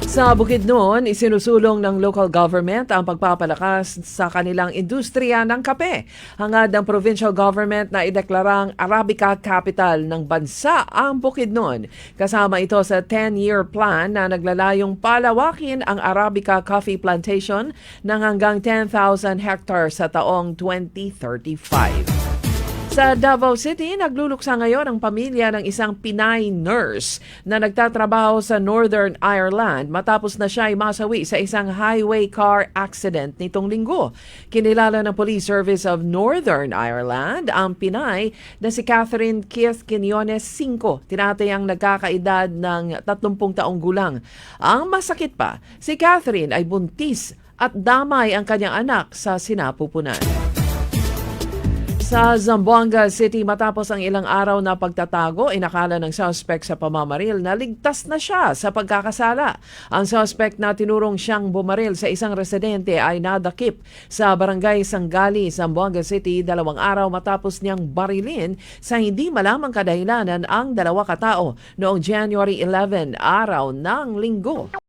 Sa Bukidnon, isinusulong ng local government ang pagpapalakas sa kanilang industriya ng kape. Hangad ng provincial government na ideklarang Arabica capital ng bansa ang Bukidnon. Kasama ito sa 10-year plan na naglalayong palawakin ang Arabica coffee plantation ng hanggang 10,000 hectares sa taong 2035. Sa Davao City, nagluluksa ngayon ang pamilya ng isang Pinay nurse na nagtatrabaho sa Northern Ireland matapos na siya ay masawi sa isang highway car accident nitong linggo. Kinilala ng Police Service of Northern Ireland ang Pinay na si Catherine Keith Quinones 5, tinatayang nagkakaedad ng 30 taong gulang. Ang masakit pa, si Catherine ay buntis at damay ang kanyang anak sa sinapupunan. Sa Zamboanga City, matapos ang ilang araw na pagtatago, inakala ng suspect sa pamamaril na ligtas na siya sa pagkakasala. Ang suspect na tinurong siyang bumaril sa isang residente ay nadakip sa barangay Sanggali, Zamboanga City 2 araw matapos niyang barilin sa hindi malamang kadahilanan ang 2 katao noong January 11, araw ng linggo.